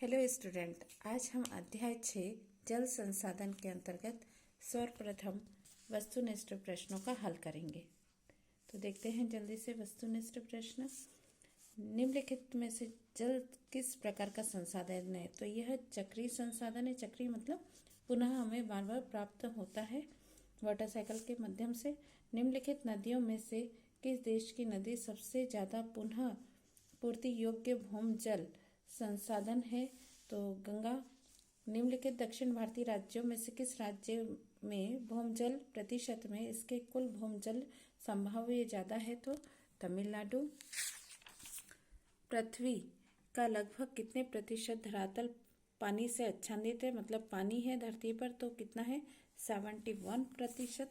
Hello student, आज हम अध्याय 6 जल संसाधन के अंतर्गत सर्वप्रथम वस्तुनिष्ठ प्रश्नों का हल करेंगे। तो देखते हैं जल्दी से वस्तुनिष्ठ प्रश्न। निम्नलिखित में से जल किस प्रकार का संसाधन है? तो यह चक्रीय संसाधन है। चक्रीय मतलब पुनः हमें बार बार प्राप्त होता है वाटर साइकिल के माध्यम से। निम्नलिखित नदियों में से किस देश की नदी सबसे ज़्यादा पुनः पूर्ति योग्य भूमजल संसाधन है? तो गंगा। निम्नलिखित दक्षिण भारतीय राज्यों में से किस राज्य में भूमजल प्रतिशत में इसके कुल भूमजल संभाव्य ज़्यादा है? तो तमिलनाडु। पृथ्वी का लगभग कितने प्रतिशत धरातल पानी से आच्छादित है? मतलब पानी है धरती पर, तो कितना है? 71%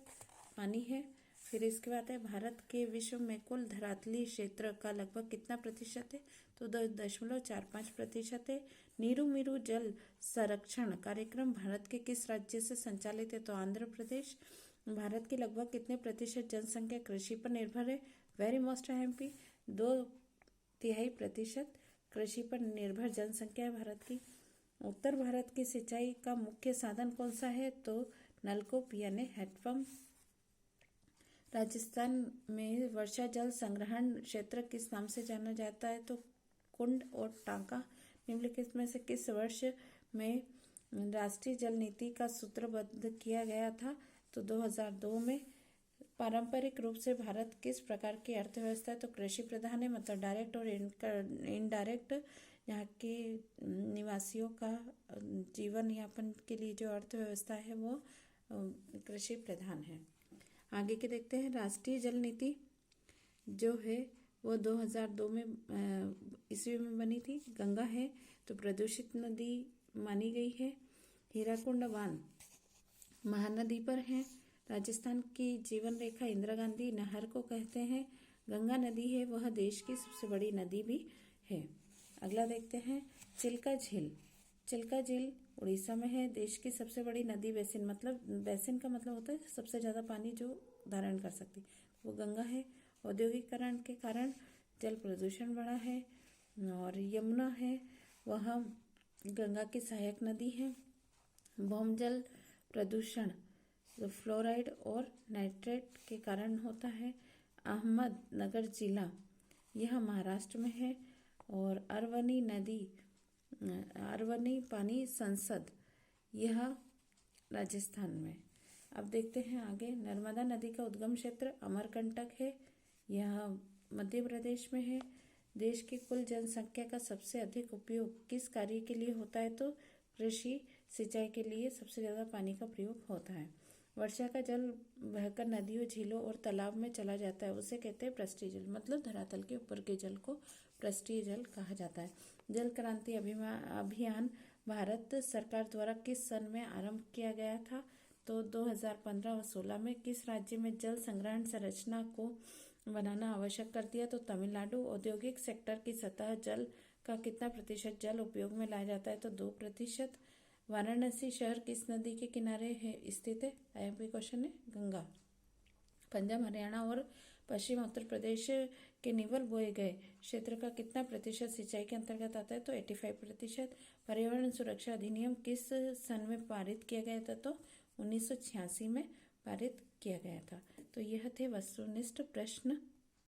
पानी है। फिर इसके बाद है भारत के विश्व में कुल धरातलीय क्षेत्र का लगभग कितना प्रतिशत है? तो 10.45% है। नीरू मीरू जल संरक्षण कार्यक्रम भारत के किस राज्य से संचालित है? तो आंध्र प्रदेश। भारत की लगभग कितने प्रतिशत जनसंख्या कृषि पर निर्भर है? वेरी मोस्ट एमपी 2/3% कृषि पर निर्भर जनसंख्या है भारत की। उत्तर भारत की सिंचाई का मुख्य साधन कौन सा है? तो नलकूप यानी हैंडपंप। राजस्थान में वर्षा जल संग्रहण क्षेत्र किस नाम से जाना जाता है? तो कुंड और टांका। निम्नलिखित में से किस वर्ष में राष्ट्रीय जल नीति का सूत्रबद्ध किया गया था? तो 2002 में। पारंपरिक रूप से भारत किस प्रकार की अर्थव्यवस्था है? तो कृषि प्रधान है। मतलब डायरेक्ट और इनडायरेक्ट यहाँ के निवासियों का जीवन यापन के लिए जो अर्थव्यवस्था है वो कृषि प्रधान है। आगे के देखते हैं। राष्ट्रीय जल नीति जो है वो 2002 में ईस्वी में बनी थी। गंगा है तो प्रदूषित नदी मानी गई है। हीराकुंड बांध महानदी पर है। राजस्थान की जीवन रेखा इंदिरा गांधी नहर को कहते हैं। गंगा नदी है वह देश की सबसे बड़ी नदी भी है। अगला देखते हैं। चिल्का झील। चिल्का झील उड़ीसा में है। देश की सबसे बड़ी नदी बेसिन, मतलब बेसिन का मतलब होता है सबसे ज़्यादा पानी जो धारण कर सकती, वो गंगा है। औद्योगिकरण के कारण जल प्रदूषण बढ़ा है। और यमुना है वह गंगा की सहायक नदी है। भूमजल प्रदूषण फ्लोराइड और नाइट्रेट के कारण होता है। अहमदनगर जिला यह महाराष्ट्र में है। और अरवनी पानी संसद यह राजस्थान में। अब देखते हैं आगे। नर्मदा नदी का उद्गम क्षेत्र अमरकंटक है, यह मध्य प्रदेश में है। देश की कुल जनसंख्या का सबसे अधिक उपयोग किस कार्य के लिए होता है? तो कृषि सिंचाई के लिए सबसे ज़्यादा पानी का प्रयोग होता है। वर्षा का जल बहकर नदियों, झीलों और तालाब में चला जाता है, उसे कहते हैं पृष्ठीय जल। मतलब धरातल के ऊपर के जल को पृष्ठीय जल कहा जाता है। जल क्रांति अभियान भारत सरकार द्वारा किस सन में आरंभ किया गया था? तो 2015 और 16 में। किस राज्य में जल संग्रहण संरचना को बनाना आवश्यक कर दिया? तो तमिलनाडु। औद्योगिक सेक्टर की सतह जल का कितना प्रतिशत जल उपयोग में लाया जाता है? तो 2%। वाराणसी शहर किस नदी के किनारे है स्थित है? आईएमपी क्वेश्चन है, गंगा। पंजाब, हरियाणा और पश्चिम उत्तर प्रदेश के निवल बोए गए क्षेत्र का कितना प्रतिशत सिंचाई के अंतर्गत आता है? तो 85%। पर्यावरण सुरक्षा अधिनियम किस सन में पारित किया गया था? तो 1986 में पारित किया गया था। तो यह थे वस्तुनिष्ठ प्रश्न।